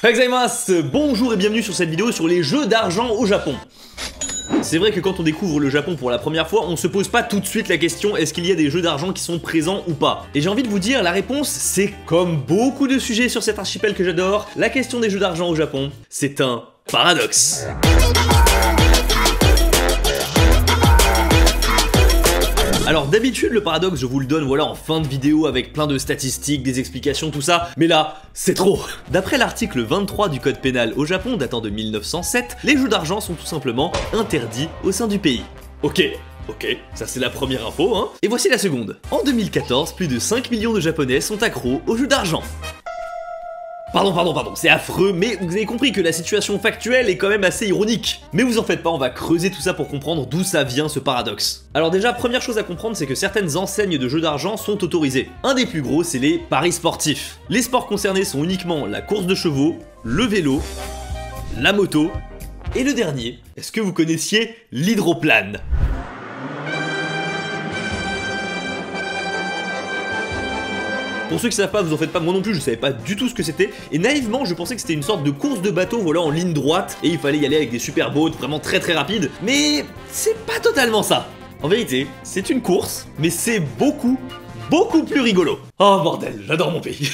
Gozaimasu, bonjour et bienvenue sur cette vidéo sur les jeux d'argent au Japon. C'est vrai que quand on découvre le Japon pour la première fois, on se pose pas tout de suite la question est-ce qu'il y a des jeux d'argent qui sont présents ou pas. Et j'ai envie de vous dire, la réponse c'est comme beaucoup de sujets sur cet archipel que j'adore, la question des jeux d'argent au Japon, c'est un paradoxe. Alors d'habitude le paradoxe je vous le donne voilà en fin de vidéo avec plein de statistiques, des explications, tout ça, mais là c'est trop. D'après l'article 23 du code pénal au Japon datant de 1907, les jeux d'argent sont tout simplement interdits au sein du pays. Ok, ça c'est la première info hein. Et voici la seconde. En 2014, plus de 5 millions de Japonais sont accros aux jeux d'argent. Pardon, c'est affreux, mais vous avez compris que la situation factuelle est quand même assez ironique. Mais vous en faites pas, on va creuser tout ça pour comprendre d'où ça vient ce paradoxe. Alors déjà, première chose à comprendre, c'est que certaines enseignes de jeux d'argent sont autorisées. Un des plus gros, c'est les paris sportifs. Les sports concernés sont uniquement la course de chevaux, le vélo, la moto, et le dernier, est-ce que vous connaissiez l'hydroplane ? Pour ceux qui savent pas, vous en faites pas, moi non plus je savais pas du tout ce que c'était, et naïvement je pensais que c'était une sorte de course de bateau voilà en ligne droite, et il fallait y aller avec des super boats vraiment très rapides, mais c'est pas totalement ça. En vérité, c'est une course, mais c'est beaucoup plus rigolo. Oh bordel, j'adore mon pays.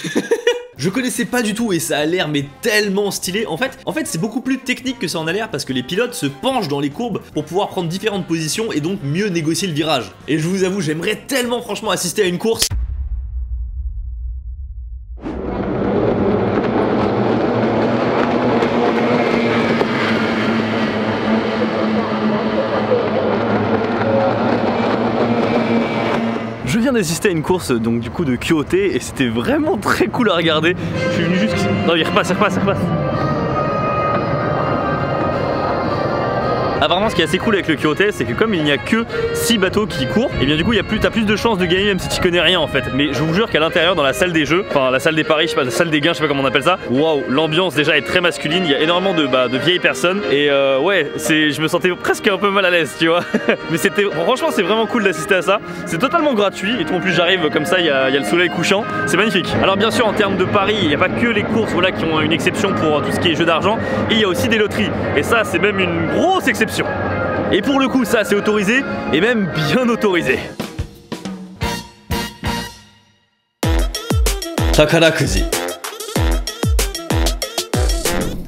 Je connaissais pas du tout et ça a l'air mais tellement stylé. En fait c'est beaucoup plus technique que ça en a l'air parce que les pilotes se penchent dans les courbes pour pouvoir prendre différentes positions et donc mieux négocier le virage. Et je vous avoue, j'aimerais tellement franchement assister à une course. Je viens d'assister à une course donc du coup de Kyoté et c'était vraiment très cool à regarder. Je suis venu juste... Non il repasse. Apparemment ce qui est assez cool avec le Kyoté c'est que comme il n'y a que 6 bateaux qui courent, et bien du coup t'as plus de chances de gagner même si tu connais rien en fait. Mais je vous jure qu'à l'intérieur dans la salle des jeux, enfin la salle des paris, je sais pas, la salle des gains, je sais pas comment on appelle ça, waouh, l'ambiance déjà est très masculine, il y a énormément de vieilles personnes et ouais, je me sentais presque un peu mal à l'aise tu vois. Mais franchement c'est vraiment cool d'assister à ça, c'est totalement gratuit et tout en plus j'arrive comme ça, il y a le soleil couchant, c'est magnifique. Alors bien sûr en termes de paris, il n'y a pas que les courses voilà, qui ont une exception pour tout ce qui est jeux d'argent, et il y a aussi des loteries, et ça c'est même une grosse exception. Et pour le coup ça c'est autorisé, et même bien autorisé. Takarakuji.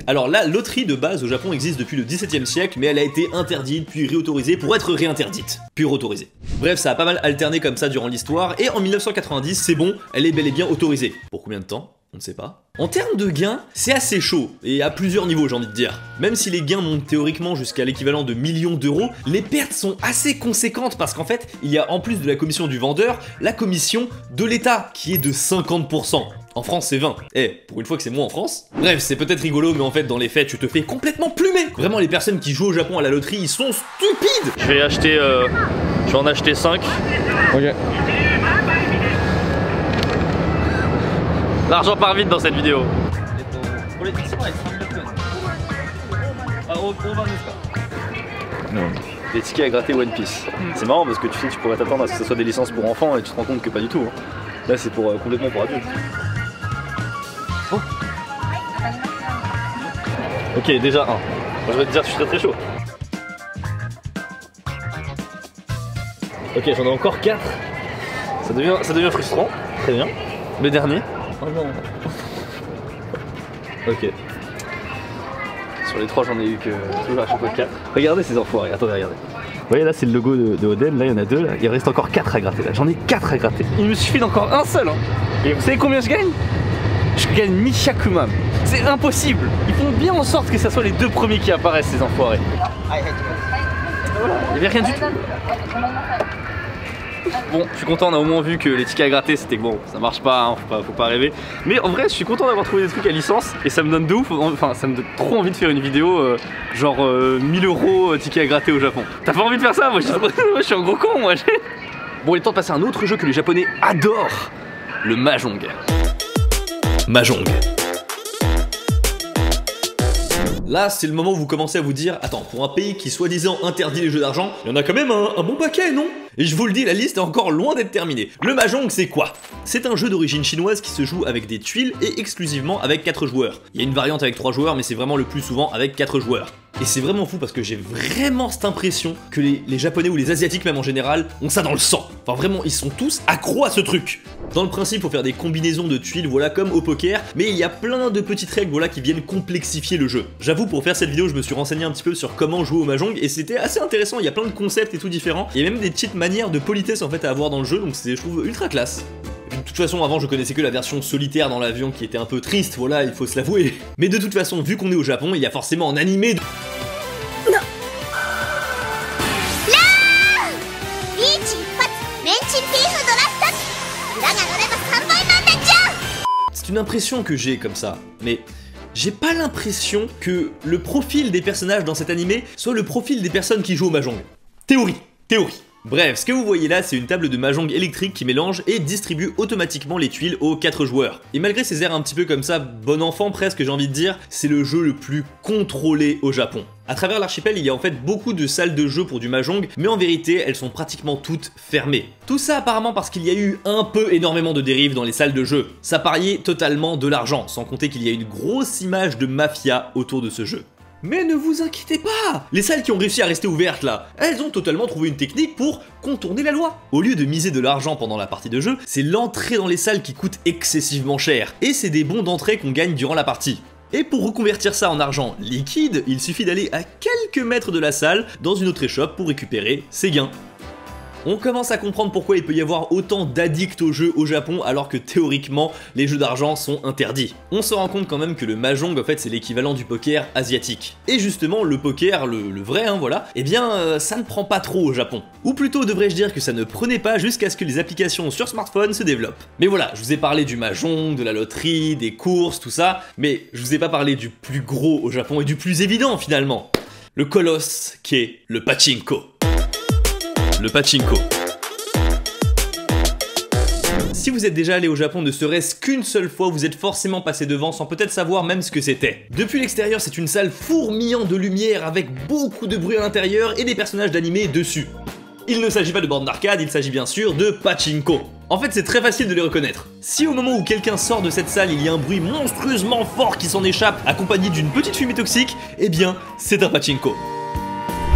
Alors la loterie de base au Japon existe depuis le XVIIe siècle, mais elle a été interdite puis réautorisée pour être réinterdite, puis autorisée. Bref, ça a pas mal alterné comme ça durant l'histoire, et en 1990 c'est bon, elle est bel et bien autorisée. Pour combien de temps ? On ne sait pas. En termes de gains, c'est assez chaud, et à plusieurs niveaux j'ai envie de dire. Même si les gains montent théoriquement jusqu'à l'équivalent de millions d'euros, les pertes sont assez conséquentes parce qu'en fait, il y a en plus de la commission du vendeur, la commission de l'État, qui est de 50%. En France c'est 20. Pour une fois que c'est moi en France. Bref, c'est peut-être rigolo, mais en fait dans les faits tu te fais complètement plumer. Vraiment les personnes qui jouent au Japon à la loterie, ils sont stupides. Je vais en acheter 5. Ok. L'argent part vite dans cette vidéo. Des tickets à gratter One Piece. C'est marrant parce que tu sais que tu pourrais t'attendre à ce que ce soit des licences pour enfants et tu te rends compte que pas du tout. Là c'est pour complètement pour adultes. Oh. Ok, déjà 1. Moi, je vais te dire que je suis très chaud. Ok, j'en ai encore 4. Ça devient frustrant. Très bien. Le dernier. Oh non. Ok. Sur les 3 j'en ai eu que toujours à chaque fois 4. Regardez ces enfoirés, attendez, regardez. Vous voyez là c'est le logo de Oden, là il y en a 2 là. Il reste encore 4 à gratter là, j'en ai 4 à gratter. Il me suffit d'encore un seul hein. Et vous savez combien je gagne? Je gagne 1000 man. C'est impossible. Ils font bien en sorte que ce soit les 2 premiers qui apparaissent ces enfoirés. Voilà, il n'y avait rien du tout. Bon, je suis content, on a au moins vu que les tickets à gratter c'était que bon, ça marche pas, hein, faut pas rêver. Mais en vrai, je suis content d'avoir trouvé des trucs à licence et ça me donne de ouf, enfin ça me donne trop envie de faire une vidéo genre 1000 € tickets à gratter au Japon. T'as pas envie de faire ça? Moi je suis un gros con, moi. Bon, il est temps de passer à un autre jeu que les Japonais adorent, le Mahjong. Mahjong. Là, c'est le moment où vous commencez à vous dire, attends, pour un pays qui soi-disant interdit les jeux d'argent, il y en a quand même un bon paquet, non? Et je vous le dis, la liste est encore loin d'être terminée. Le Mahjong, c'est quoi? C'est un jeu d'origine chinoise qui se joue avec des tuiles et exclusivement avec 4 joueurs. Il y a une variante avec 3 joueurs, mais c'est vraiment le plus souvent avec 4 joueurs. Et c'est vraiment fou parce que j'ai vraiment cette impression que les Japonais ou les Asiatiques même en général ont ça dans le sang. Enfin vraiment, ils sont tous accros à ce truc. Dans le principe, faut faire des combinaisons de tuiles, voilà, comme au poker, mais il y a plein de petites règles, voilà, qui viennent complexifier le jeu. J'avoue, pour faire cette vidéo, je me suis renseigné un petit peu sur comment jouer au Mahjong, et c'était assez intéressant, il y a plein de concepts et tout différents. Il y a même des petites manières de politesse en fait à avoir dans le jeu, donc c'est, je trouve, ultra classe. De toute façon, avant, je connaissais que la version solitaire dans l'avion qui était un peu triste, voilà, il faut se l'avouer. Mais de toute façon, vu qu'on est au Japon, il y a forcément un animé de... C'est une impression que j'ai comme ça, mais j'ai pas l'impression que le profil des personnages dans cet animé soit le profil des personnes qui jouent au Mahjong. Théorie. Bref, ce que vous voyez là, c'est une table de Mahjong électrique qui mélange et distribue automatiquement les tuiles aux 4 joueurs. Et malgré ces airs un petit peu comme ça, bon enfant presque j'ai envie de dire, c'est le jeu le plus contrôlé au Japon. À travers l'archipel, il y a en fait beaucoup de salles de jeu pour du Mahjong, mais en vérité, elles sont pratiquement toutes fermées. Tout ça apparemment parce qu'il y a eu un peu énormément de dérives dans les salles de jeu. Ça pariait totalement de l'argent, sans compter qu'il y a une grosse image de mafia autour de ce jeu. Mais ne vous inquiétez pas! Les salles qui ont réussi à rester ouvertes là, elles ont totalement trouvé une technique pour contourner la loi. Au lieu de miser de l'argent pendant la partie de jeu, c'est l'entrée dans les salles qui coûte excessivement cher. Et c'est des bons d'entrée qu'on gagne durant la partie. Et pour reconvertir ça en argent liquide, il suffit d'aller à quelques mètres de la salle dans une autre échoppe pour récupérer ses gains. On commence à comprendre pourquoi il peut y avoir autant d'addicts aux jeux au Japon alors que théoriquement les jeux d'argent sont interdits. On se rend compte quand même que le Mahjong en fait c'est l'équivalent du poker asiatique. Et justement le poker, le vrai hein voilà, eh bien ça ne prend pas trop au Japon. Ou plutôt devrais-je dire que ça ne prenait pas jusqu'à ce que les applications sur smartphone se développent. Mais voilà, je vous ai parlé du Mahjong, de la loterie, des courses, tout ça, mais je vous ai pas parlé du plus gros au Japon et du plus évident finalement. Le colosse qui est le pachinko. Le pachinko. Si vous êtes déjà allé au Japon ne serait-ce qu'une seule fois, vous êtes forcément passé devant sans peut-être savoir même ce que c'était. Depuis l'extérieur, c'est une salle fourmillant de lumière avec beaucoup de bruit à l'intérieur et des personnages d'animé dessus. Il ne s'agit pas de bornes d'arcade, il s'agit bien sûr de pachinko. En fait, c'est très facile de les reconnaître. Si au moment où quelqu'un sort de cette salle, il y a un bruit monstrueusement fort qui s'en échappe, accompagné d'une petite fumée toxique, eh bien, c'est un pachinko.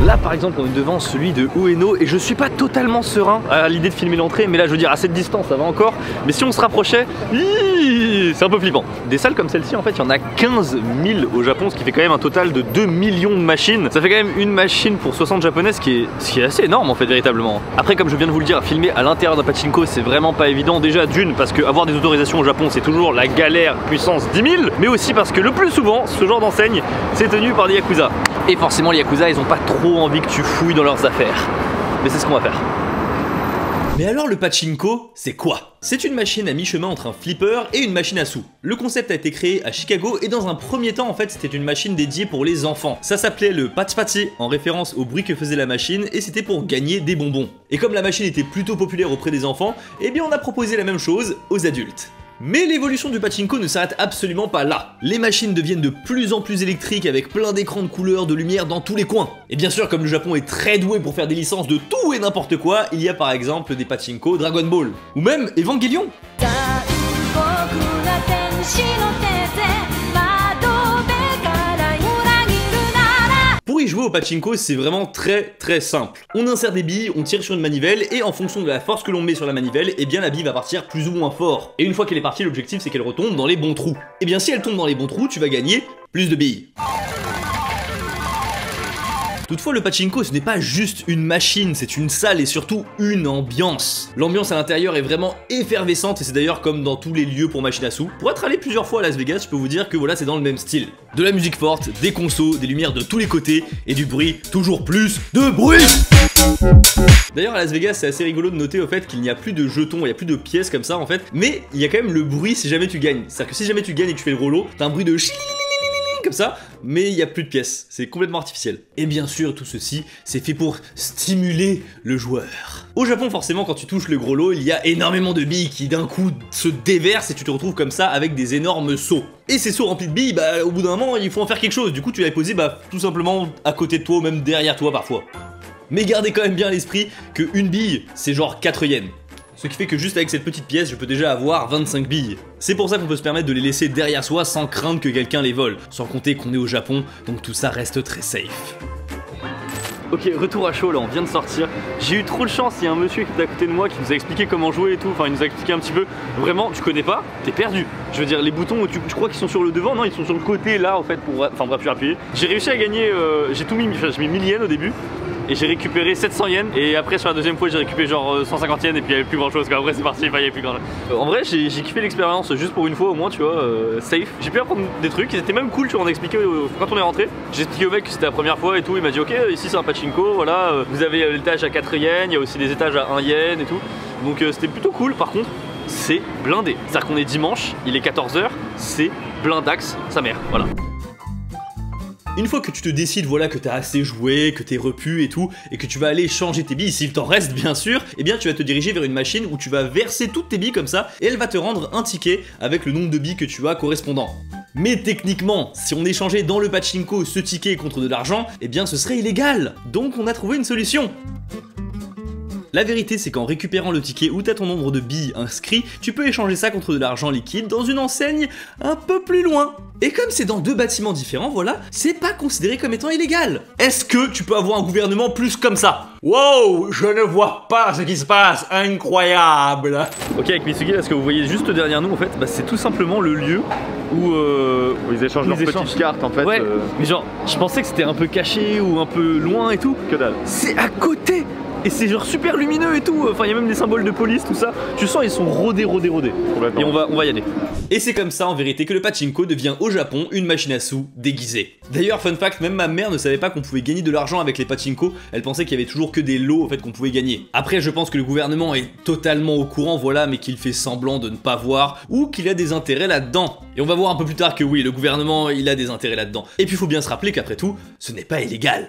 Là par exemple on est devant celui de Ueno et je suis pas totalement serein à l'idée de filmer l'entrée, mais là je veux dire à cette distance ça va encore, mais si on se rapprochait, c'est un peu flippant. Des salles comme celle-ci en fait il y en a 15 000 au Japon, ce qui fait quand même un total de 2 millions de machines. Ça fait quand même une machine pour 60 japonais, ce qui est assez énorme en fait véritablement. Après comme je viens de vous le dire, filmer à l'intérieur d'un pachinko c'est vraiment pas évident, déjà d'une parce que avoir des autorisations au Japon c'est toujours la galère puissance 10 000, mais aussi parce que le plus souvent ce genre d'enseigne c'est tenu par des yakuza. Et forcément les yakuza ils ont pas trop envie que tu fouilles dans leurs affaires. Mais c'est ce qu'on va faire. Mais alors le pachinko, c'est quoi? C'est une machine à mi-chemin entre un flipper et une machine à sous. Le concept a été créé à Chicago et dans un premier temps en fait c'était une machine dédiée pour les enfants. Ça s'appelait le patch-patchy en référence au bruit que faisait la machine et c'était pour gagner des bonbons. Et comme la machine était plutôt populaire auprès des enfants, eh bien on a proposé la même chose aux adultes. Mais l'évolution du pachinko ne s'arrête absolument pas là. Les machines deviennent de plus en plus électriques avec plein d'écrans de couleurs, de lumière dans tous les coins. Et bien sûr, comme le Japon est très doué pour faire des licences de tout et n'importe quoi, il y a par exemple des pachinko Dragon Ball, ou même Evangelion. Pour y jouer au pachinko, c'est vraiment très simple. On insère des billes, on tire sur une manivelle et en fonction de la force que l'on met sur la manivelle, eh bien la bille va partir plus ou moins fort. Et une fois qu'elle est partie, l'objectif c'est qu'elle retombe dans les bons trous. Et bien si elle tombe dans les bons trous, tu vas gagner plus de billes. Toutefois, le pachinko, ce n'est pas juste une machine, c'est une salle et surtout une ambiance. L'ambiance à l'intérieur est vraiment effervescente et c'est d'ailleurs comme dans tous les lieux pour machine à sous. Pour être allé plusieurs fois à Las Vegas, je peux vous dire que voilà, c'est dans le même style. De la musique forte, des consos, des lumières de tous les côtés et du bruit, toujours plus de bruit. D'ailleurs à Las Vegas c'est assez rigolo de noter au fait qu'il n'y a plus de jetons, il n'y a plus de pièces comme ça en fait, mais il y a quand même le bruit si jamais tu gagnes. C'est-à-dire que si jamais tu gagnes et que tu fais le rolo, t'as un bruit de comme ça, mais il n'y a plus de pièces, c'est complètement artificiel. Et bien sûr, tout ceci, c'est fait pour stimuler le joueur. Au Japon, forcément, quand tu touches le gros lot, il y a énormément de billes qui d'un coup se déversent et tu te retrouves comme ça avec des énormes seaux. Et ces seaux remplis de billes, bah au bout d'un moment, il faut en faire quelque chose. Du coup, tu vas les poser tout simplement à côté de toi ou même derrière toi parfois. Mais gardez quand même bien à l'esprit que une bille, c'est genre 4 yens. Ce qui fait que juste avec cette petite pièce, je peux déjà avoir 25 billes. C'est pour ça qu'on peut se permettre de les laisser derrière soi sans craindre que quelqu'un les vole. Sans compter qu'on est au Japon, donc tout ça reste très safe. Ok, retour à chaud là, on vient de sortir. J'ai eu trop de chance, il y a un monsieur qui était à côté de moi qui nous a expliqué comment jouer et tout. Enfin, il nous a expliqué un petit peu. Vraiment, tu connais pas, t'es perdu. Je veux dire, les boutons, tu crois qu'ils sont sur le devant? Non, ils sont sur le côté là en fait pour. Enfin bref, je vais appuyer. J'ai réussi à gagner, j'ai tout mis, j'ai mis 1000 yens au début. Et j'ai récupéré 700 yens. Et après, sur la deuxième fois, j'ai récupéré genre 150 yens. Et puis il n'y avait plus grand chose. Après, c'est parti, il n'y avait plus grand chose. En vrai, j'ai kiffé l'expérience juste pour une fois au moins, tu vois, safe. J'ai pu apprendre des trucs. Ils étaient même cool, tu vois. On a expliqué quand on est rentré. J'ai expliqué au mec que c'était la première fois et tout. Il m'a dit, ok, ici c'est un pachinko. Voilà, vous avez l'étage à 4 yens. Il y a aussi des étages à 1 yen et tout. Donc c'était plutôt cool. Par contre, c'est blindé. C'est-à-dire qu'on est dimanche, il est 14 h. C'est blindax, sa mère. Voilà. Une fois que tu te décides, voilà, que t'as assez joué, que t'es repu et tout, et que tu vas aller changer tes billes, s'il t'en reste bien sûr, eh bien tu vas te diriger vers une machine où tu vas verser toutes tes billes comme ça, et elle va te rendre un ticket avec le nombre de billes que tu as correspondant. Mais techniquement, si on échangeait dans le pachinko ce ticket contre de l'argent, eh bien ce serait illégal. Donc on a trouvé une solution. La vérité, c'est qu'en récupérant le ticket où t'as ton nombre de billes inscrit, tu peux échanger ça contre de l'argent liquide dans une enseigne un peu plus loin. Et comme c'est dans 2 bâtiments différents, voilà, c'est pas considéré comme étant illégal. Est-ce que tu peux avoir un gouvernement plus comme ça? Wow, je ne vois pas ce qui se passe, incroyable. Ok, avec Mitsugi, là, ce que vous voyez juste derrière nous, en fait, bah, c'est tout simplement le lieu où ils échangent leurs petites cartes, en fait. Ouais, mais genre, je pensais que c'était un peu caché ou un peu loin et tout. Que dalle. C'est à côté. Et c'est genre super lumineux et tout, enfin il y a même des symboles de police, tout ça. Tu sens ils sont rodés. Et on va y aller. Et c'est comme ça en vérité que le pachinko devient au Japon une machine à sous déguisée. D'ailleurs, fun fact, même ma mère ne savait pas qu'on pouvait gagner de l'argent avec les pachinko, elle pensait qu'il y avait toujours que des lots en fait qu'on pouvait gagner. Après je pense que le gouvernement est totalement au courant, voilà, mais qu'il fait semblant de ne pas voir, ou qu'il a des intérêts là-dedans. Et on va voir un peu plus tard que oui, le gouvernement il a des intérêts là-dedans. Et puis il faut bien se rappeler qu'après tout, ce n'est pas illégal.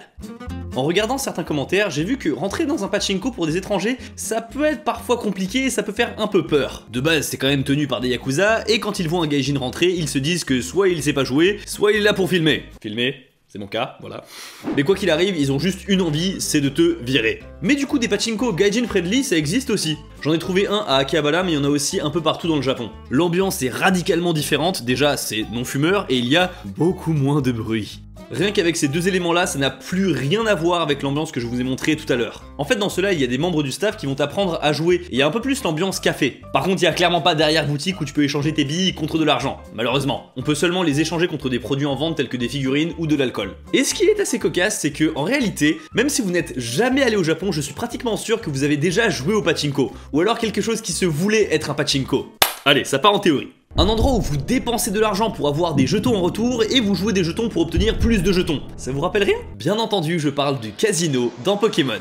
En regardant certains commentaires, j'ai vu que rentrer dans un pachinko pour des étrangers, ça peut être parfois compliqué et ça peut faire un peu peur. De base, c'est quand même tenu par des yakuza, et quand ils voient un gaijin rentrer, ils se disent que soit il sait pas jouer, soit il est là pour filmer. Filmer, c'est mon cas, voilà. Mais quoi qu'il arrive, ils ont juste une envie, c'est de te virer. Mais du coup, des pachinko gaijin friendly, ça existe aussi. J'en ai trouvé un à Akihabara, mais il y en a aussi un peu partout dans le Japon. L'ambiance est radicalement différente, déjà c'est non-fumeur, et il y a beaucoup moins de bruit. Rien qu'avec ces 2 éléments-là, ça n'a plus rien à voir avec l'ambiance que je vous ai montré tout à l'heure. En fait, dans cela, il y a des membres du staff qui vont t'apprendre à jouer, et il y a un peu plus l'ambiance café. Par contre, il y a clairement pas d'arrière-boutique où tu peux échanger tes billes contre de l'argent, malheureusement. On peut seulement les échanger contre des produits en vente tels que des figurines ou de l'alcool. Et ce qui est assez cocasse, c'est que en réalité, même si vous n'êtes jamais allé au Japon, je suis pratiquement sûr que vous avez déjà joué au pachinko, ou alors quelque chose qui se voulait être un pachinko. Allez, ça part en théorie. Un endroit où vous dépensez de l'argent pour avoir des jetons en retour et vous jouez des jetons pour obtenir plus de jetons. Ça vous rappelle rien? Bien entendu, je parle du casino dans Pokémon.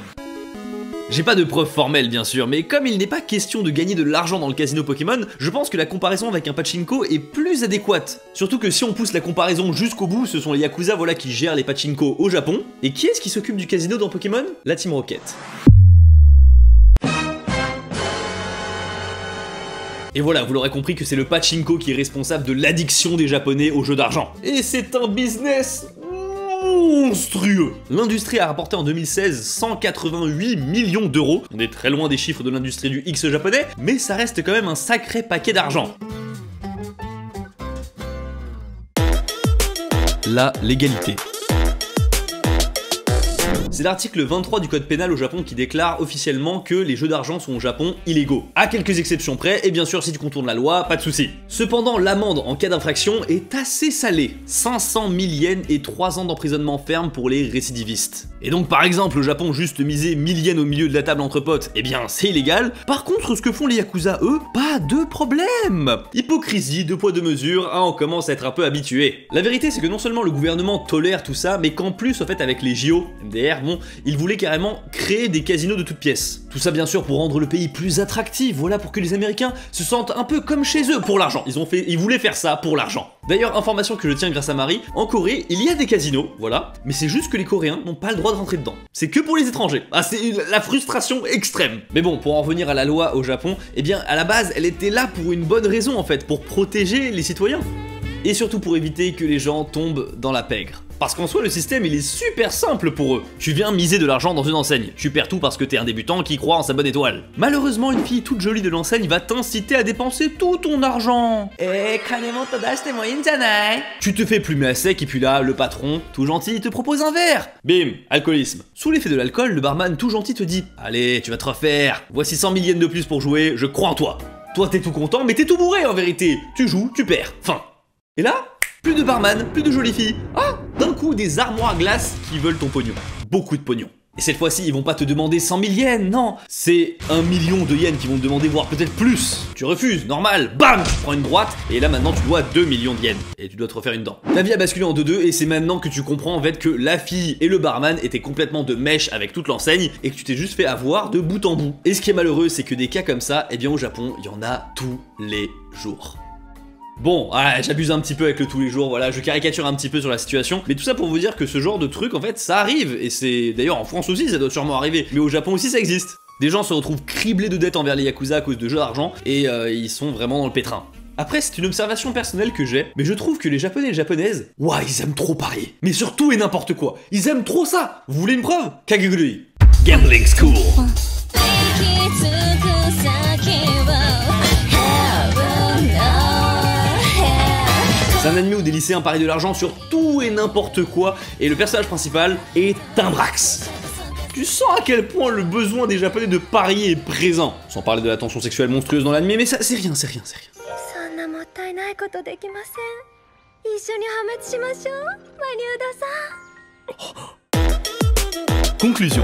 J'ai pas de preuves formelles bien sûr, mais comme il n'est pas question de gagner de l'argent dans le casino Pokémon, je pense que la comparaison avec un pachinko est plus adéquate. Surtout que si on pousse la comparaison jusqu'au bout, ce sont les Yakuza voilà qui gèrent les pachinko au Japon. Et qui est-ce qui s'occupe du casino dans Pokémon? La Team Rocket. Et voilà, vous l'aurez compris que c'est le pachinko qui est responsable de l'addiction des japonais aux jeux d'argent. Et c'est un business monstrueux. L'industrie a rapporté en 2016 188 millions d'euros. On est très loin des chiffres de l'industrie du X japonais, mais ça reste quand même un sacré paquet d'argent. La légalité. C'est l'article 23 du code pénal au Japon qui déclare officiellement que les jeux d'argent sont au Japon illégaux. À quelques exceptions près, et bien sûr si tu contournes la loi, pas de souci. Cependant, l'amende en cas d'infraction est assez salée. 500 000 yens et 3 ans d'emprisonnement ferme pour les récidivistes. Et donc par exemple, au Japon, juste miser 1000 yens au milieu de la table entre potes, eh bien c'est illégal. Par contre, ce que font les Yakuza, eux, pas de problème. Hypocrisie, 2 poids 2 mesures, on commence à être un peu habitué. La vérité c'est que non seulement le gouvernement tolère tout ça, mais qu'en plus, en fait, avec les JO, MDR, bon, ils voulaient carrément créer des casinos de toutes pièces. Tout ça bien sûr pour rendre le pays plus attractif, voilà, pour que les Américains se sentent un peu comme chez eux pour l'argent. Ils voulaient faire ça pour l'argent. D'ailleurs, information que je tiens grâce à Marie, en Corée, il y a des casinos, voilà, mais c'est juste que les Coréens n'ont pas le droit de rentrer dedans. C'est que pour les étrangers. Ah, c'est la frustration extrême. Mais bon, pour en revenir à la loi au Japon, eh bien, à la base, elle était là pour une bonne raison en fait, pour protéger les citoyens. et surtout pour éviter que les gens tombent dans la pègre. Parce qu'en soi, le système, il est super simple pour eux. Tu viens miser de l'argent dans une enseigne. Tu perds tout parce que t'es un débutant qui croit en sa bonne étoile. Malheureusement, une fille toute jolie de l'enseigne va t'inciter à dépenser tout ton argent. Tu te fais plumer à sec et puis là, le patron, tout gentil, il te propose un verre. Bim, alcoolisme. Sous l'effet de l'alcool, le barman tout gentil te dit « Allez, tu vas te refaire. Voici 100 000 yens de plus pour jouer, je crois en toi. » Toi, t'es tout content, mais t'es tout bourré en vérité. Tu joues, tu perds. Fin. Et là, plus de barman, plus de jolies filles. Ah, d'un coup, des armoires à glace qui veulent ton pognon. Beaucoup de pognon. Et cette fois-ci, ils vont pas te demander 100 000 yens, non. C'est 1 million de yens qu'ils vont te demander, voire peut-être plus. Tu refuses, normal, bam, tu prends une droite, et là maintenant tu dois 2 millions de yens. Et tu dois te refaire une dent. La vie a basculé en 2-2, et c'est maintenant que tu comprends en fait que la fille et le barman étaient complètement de mèche avec toute l'enseigne, et que tu t'es juste fait avoir de bout en bout. Et ce qui est malheureux, c'est que des cas comme ça, eh bien au Japon, il y en a tous les jours. Bon, voilà, j'abuse un petit peu avec le tous les jours, voilà, je caricature un petit peu sur la situation, mais tout ça pour vous dire que ce genre de truc, en fait, ça arrive, et c'est... D'ailleurs, en France aussi, ça doit sûrement arriver, mais au Japon aussi, ça existe. Des gens se retrouvent criblés de dettes envers les Yakuza à cause de jeux d'argent, et ils sont vraiment dans le pétrin. Après, c'est une observation personnelle que j'ai, mais je trouve que les Japonais et les Japonaises, ouah, ils aiment trop parier. Mais surtout et n'importe quoi, ils aiment trop ça. Vous voulez une preuve? Kagegurui. Gambling School. C'est un anime où des lycéens parient de l'argent sur tout et n'importe quoi, et le personnage principal est un Brax. Tu sens à quel point le besoin des Japonais de parier est présent. Sans parler de la tension sexuelle monstrueuse dans l'anime, mais ça, c'est rien, c'est rien, c'est rien. Conclusion.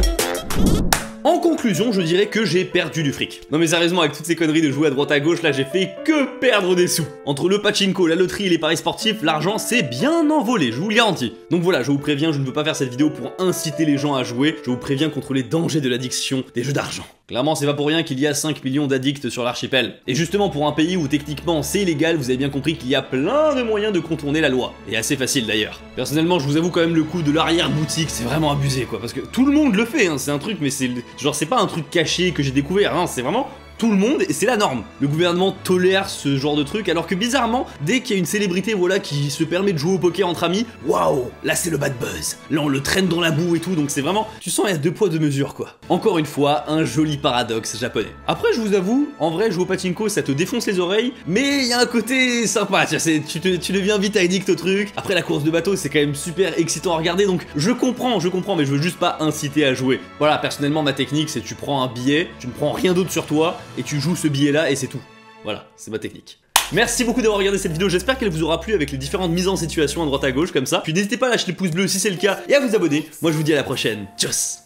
En conclusion, je dirais que j'ai perdu du fric. Non mais sérieusement, avec toutes ces conneries de jouer à droite à gauche, là j'ai fait que perdre des sous. Entre le pachinko, la loterie et les paris sportifs, l'argent s'est bien envolé, je vous le garantis. Donc voilà, je vous préviens, je ne veux pas faire cette vidéo pour inciter les gens à jouer, je vous préviens contre les dangers de l'addiction des jeux d'argent. Clairement, c'est pas pour rien qu'il y a 5 millions d'addicts sur l'archipel. Et justement, pour un pays où techniquement c'est illégal, vous avez bien compris qu'il y a plein de moyens de contourner la loi. Et assez facile d'ailleurs. Personnellement, je vous avoue quand même le coup de l'arrière-boutique, c'est vraiment abusé quoi, parce que tout le monde le fait, hein, c'est un truc, mais c'est genre c'est pas un truc caché que j'ai découvert, hein, c'est vraiment... tout le monde, et c'est la norme. Le gouvernement tolère ce genre de truc, alors que bizarrement, dès qu'il y a une célébrité voilà qui se permet de jouer au poker entre amis, waouh, là c'est le bad buzz. Là on le traîne dans la boue et tout, donc c'est vraiment, tu sens il y a 2 poids 2 mesures quoi. Encore une fois, un joli paradoxe japonais. Après je vous avoue, en vrai jouer au pachinko ça te défonce les oreilles, mais il y a un côté sympa, tu deviens vite addict au truc. Après la course de bateau c'est quand même super excitant à regarder, donc je comprends, mais je veux juste pas inciter à jouer. Voilà, personnellement ma technique c'est tu prends un billet, tu ne prends rien d'autre sur toi, et tu joues ce billet là et c'est tout. Voilà, c'est ma technique. Merci beaucoup d'avoir regardé cette vidéo, j'espère qu'elle vous aura plu avec les différentes mises en situation à droite à gauche comme ça. Puis n'hésitez pas à lâcher le pouce bleu si c'est le cas et à vous abonner. Moi je vous dis à la prochaine. Tchuss.